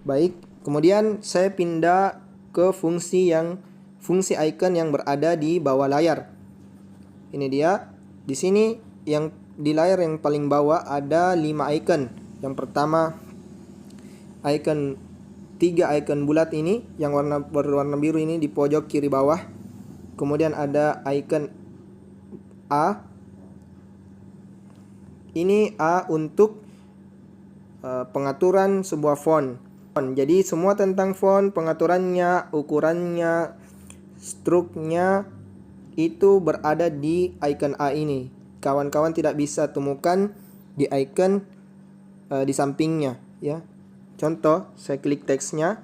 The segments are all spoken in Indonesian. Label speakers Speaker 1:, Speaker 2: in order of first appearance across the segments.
Speaker 1: Baik, kemudian saya pindah ke fungsi icon yang berada di bawah layar. Ini dia. Di sini yang di layar yang paling bawah ada 5 icon. Yang pertama icon 3 icon bulat ini yang berwarna biru ini di pojok kiri bawah. Kemudian ada icon A. Ini A untuk pengaturan sebuah font. Jadi semua tentang font, pengaturannya, ukurannya, struknya itu berada di icon A ini. Kawan-kawan tidak bisa temukan di icon di sampingnya, ya. Contoh, saya klik teksnya.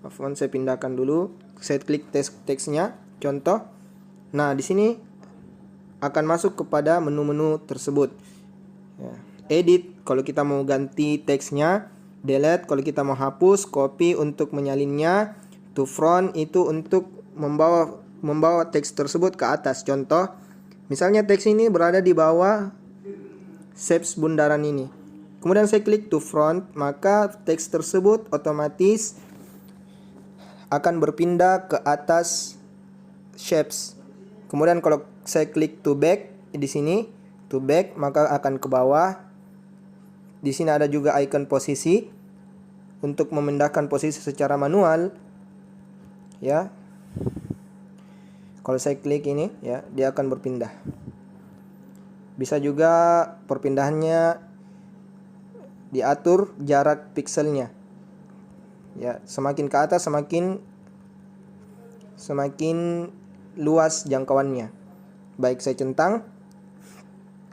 Speaker 1: Afwan, saya pindahkan dulu. Saya klik teksnya. Contoh. Nah, di sini akan masuk kepada menu-menu tersebut. Ya. Edit kalau kita mau ganti teksnya. Delete kalau kita mau hapus. Copy untuk menyalinnya. To front itu untuk membawa teks tersebut ke atas. Contoh, misalnya teks ini berada di bawah shapes bundaran ini. Kemudian saya klik to front, maka teks tersebut otomatis akan berpindah ke atas shapes. Kemudian kalau saya klik to back di sini, to back maka akan ke bawah. Di sini ada juga icon posisi untuk memindahkan posisi secara manual. Ya. Kalau saya klik ini, ya, dia akan berpindah. Bisa juga perpindahannya diatur jarak pikselnya. Ya, semakin ke atas semakin luas jangkauannya. Baik, saya centang.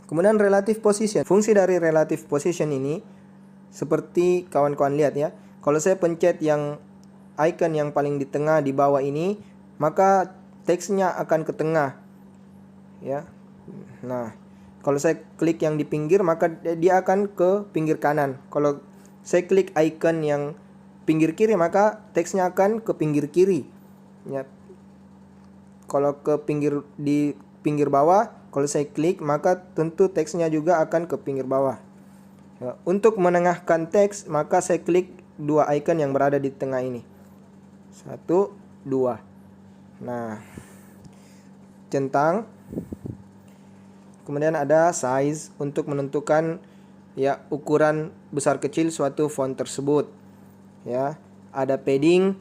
Speaker 1: Kemudian relative position. Fungsi dari relative position ini seperti kawan-kawan lihat ya. Kalau saya pencet yang icon yang paling di tengah di bawah ini, maka teksnya akan ke tengah. Ya. Nah, kalau saya klik yang di pinggir, maka dia akan ke pinggir kanan. Kalau saya klik icon yang pinggir kiri, maka teksnya akan ke pinggir kiri. Ya. Kalau di pinggir bawah, kalau saya klik, maka tentu teksnya juga akan ke pinggir bawah. Ya. Untuk menengahkan teks, maka saya klik 2 icon yang berada di tengah ini. 1, 2. Nah, centang. Kemudian ada size untuk menentukan ya ukuran besar kecil suatu font tersebut. Ya, ada padding,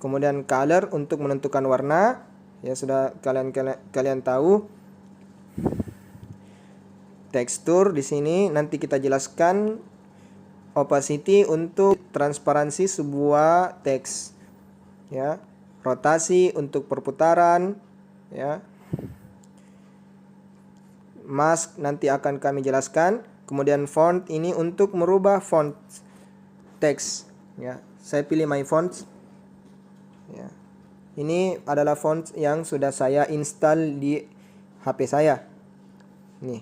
Speaker 1: kemudian color untuk menentukan warna. Ya, sudah kalian tahu. Tekstur di sini nanti kita jelaskan. Opacity untuk transparansi sebuah teks. Ya, rotasi untuk perputaran, ya. Mask nanti akan kami jelaskan. Kemudian font ini untuk merubah font teks, ya. Saya pilih my fonts. Ya. Ini adalah font yang sudah saya install di HP saya. Nih.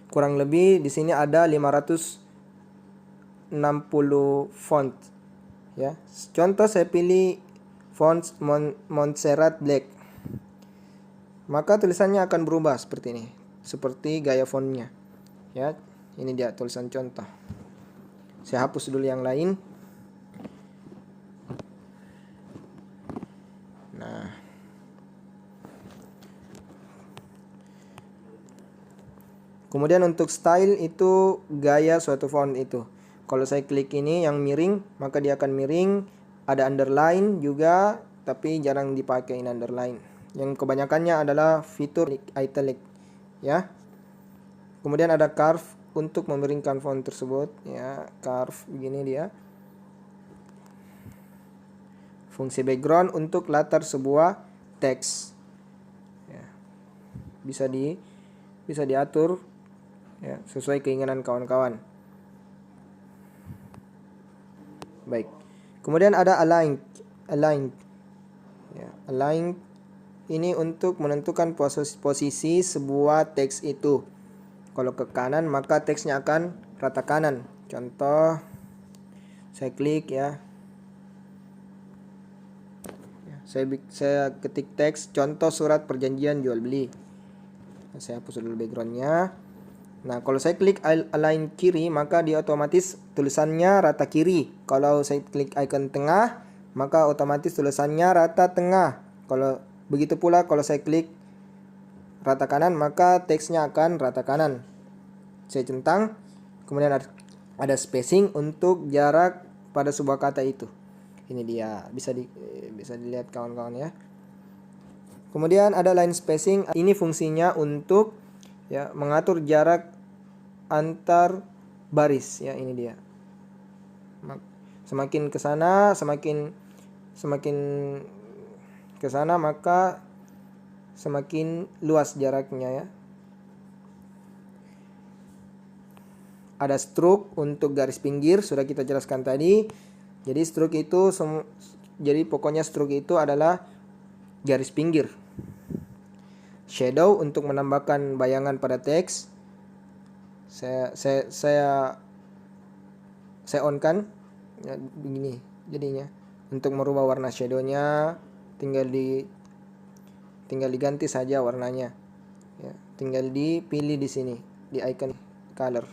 Speaker 1: Kurang lebih di sini ada 560 font. Ya. Contoh saya pilih font Montserrat Black. Maka tulisannya akan berubah seperti ini. Seperti gaya fontnya. Ya, ini dia tulisan contoh. Saya hapus dulu yang lain. Nah. Kemudian untuk style itu gaya suatu font itu. Kalau saya klik ini yang miring, maka dia akan miring. Ada underline juga, tapi jarang dipakai ini underline. Yang kebanyakannya adalah fitur italic, ya. Kemudian ada curve untuk memiringkan font tersebut, ya, curve begini dia. Fungsi background untuk latar sebuah teks. Ya. Bisa diatur, ya, sesuai keinginan kawan-kawan. Baik. Kemudian ada align. Ya, align ini untuk menentukan posisi sebuah teks itu. Kalau ke kanan maka teksnya akan rata kanan. Contoh, saya klik ya. Saya ketik teks contoh surat perjanjian jual beli. Saya hapus dulu backgroundnya. Nah, kalau saya klik align kiri, maka dia otomatis tulisannya rata kiri. Kalau saya klik icon tengah, maka otomatis tulisannya rata tengah. Kalau begitu pula kalau saya klik rata kanan, maka teksnya akan rata kanan. Saya centang, kemudian ada spacing untuk jarak pada sebuah kata itu. Ini dia, bisa dilihat kawan-kawan ya. Kemudian ada line spacing. Ini fungsinya untuk ya mengatur jarak antar baris ya, ini dia. Semakin ke sana, semakin ke sana, maka semakin luas jaraknya ya. Ada stroke untuk garis pinggir, sudah kita jelaskan tadi. Jadi stroke itu jadi pokoknya stroke itu adalah garis pinggir. Shadow untuk menambahkan bayangan pada teks. Saya on kan ya, begini jadinya. Untuk merubah warna shadownya tinggal diganti saja warnanya ya, tinggal dipilih di sini di icon color.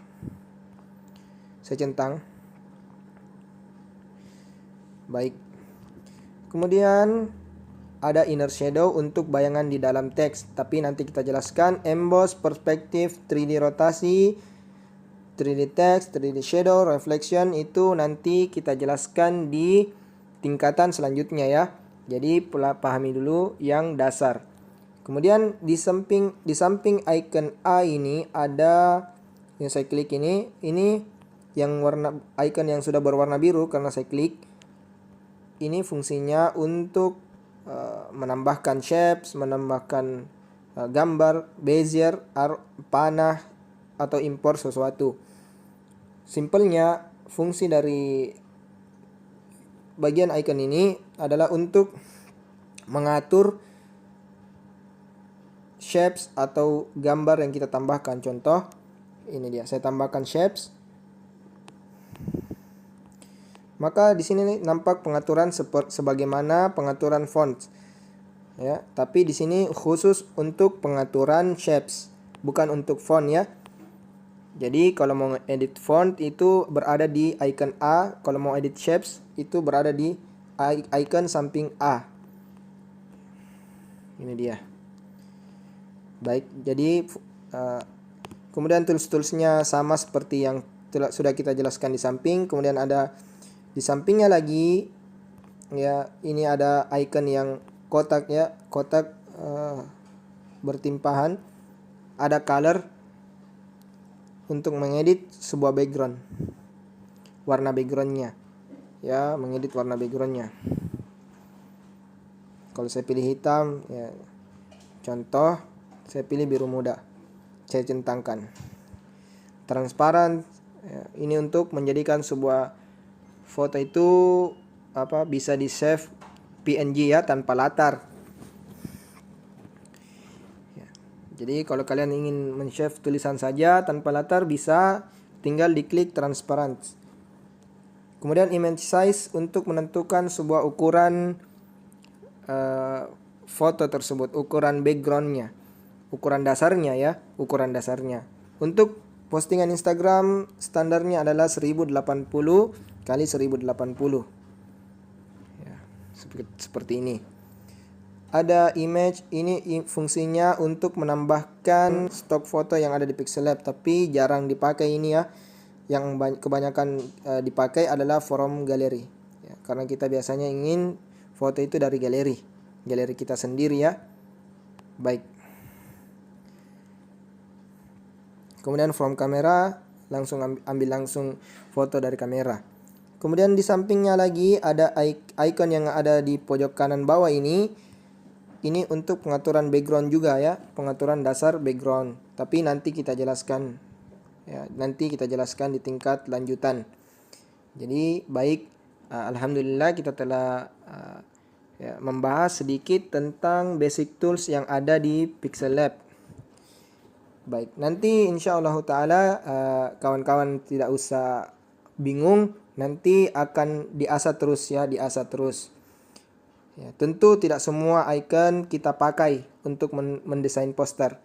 Speaker 1: Saya centang. Baik, kemudian ada inner shadow untuk bayangan di dalam teks, tapi nanti kita jelaskan. Emboss, perspektif, 3D rotasi, 3D text, 3D shadow, reflection, itu nanti kita jelaskan di tingkatan selanjutnya ya. Jadi pahami dulu yang dasar. Kemudian di samping icon A ini ada yang saya klik ini yang warna icon yang sudah berwarna biru karena saya klik. Ini fungsinya untuk menambahkan shapes, menambahkan gambar, bezier, panah, atau impor sesuatu. Simpelnya, fungsi dari bagian icon ini adalah untuk mengatur shapes atau gambar yang kita tambahkan. Contoh, ini dia, saya tambahkan shapes. Maka di sini nampak pengaturan sebagaimana pengaturan font. Ya, tapi di sini khusus untuk pengaturan shapes, bukan untuk font ya. Jadi kalau mau edit font itu berada di icon A, kalau mau edit shapes itu berada di icon samping A. Ini dia. Baik, jadi kemudian tools-toolsnya sama seperti yang sudah kita jelaskan di samping. Kemudian ada di sampingnya lagi ya, ini ada icon yang kotak ya, kotak bertimpahan. Ada color untuk mengedit sebuah background, warna backgroundnya ya, mengedit warna backgroundnya. Kalau saya pilih hitam ya, contoh saya pilih biru muda, saya centangkan. Transparan ya, ini untuk menjadikan sebuah foto itu bisa di save PNG ya, tanpa latar ya. Jadi kalau kalian ingin men-save tulisan saja tanpa latar, bisa tinggal diklik transparent. Kemudian image size untuk menentukan sebuah ukuran foto tersebut, ukuran backgroundnya, ukuran dasarnya ya, ukuran dasarnya. Untuk postingan Instagram standarnya adalah 1080 kali 1080 ya, seperti ini. Ada image, ini fungsinya untuk menambahkan stok foto yang ada di Pixellab, tapi jarang dipakai ini ya. Yang kebanyakan dipakai adalah from gallery ya, karena kita biasanya ingin foto itu dari galeri kita sendiri ya. Baik, kemudian from kamera, langsung ambil langsung foto dari kamera. Kemudian di sampingnya lagi ada icon yang ada di pojok kanan bawah ini untuk pengaturan background juga ya, pengaturan dasar background. Tapi nanti kita jelaskan ya, nanti kita jelaskan di tingkat lanjutan. Jadi baik, alhamdulillah kita telah ya, membahas sedikit tentang basic tools yang ada di Pixellab. Baik, nanti insyaallah ta'ala kawan-kawan tidak usah bingung, nanti akan diasah terus ya, diasah terus. Ya, tentu tidak semua icon kita pakai untuk mendesain poster.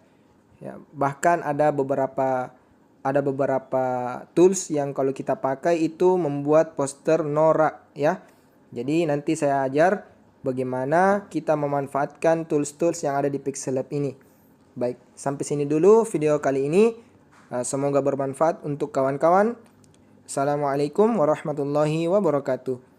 Speaker 1: Ya, bahkan ada beberapa ada beberapa tools yang kalau kita pakai itu membuat poster norak ya. Jadi nanti saya ajar bagaimana kita memanfaatkan tools-tools yang ada di Pixel Lab ini. Baik, sampai sini dulu video kali ini. Semoga bermanfaat untuk kawan-kawan. Assalamualaikum warahmatullahi wabarakatuh.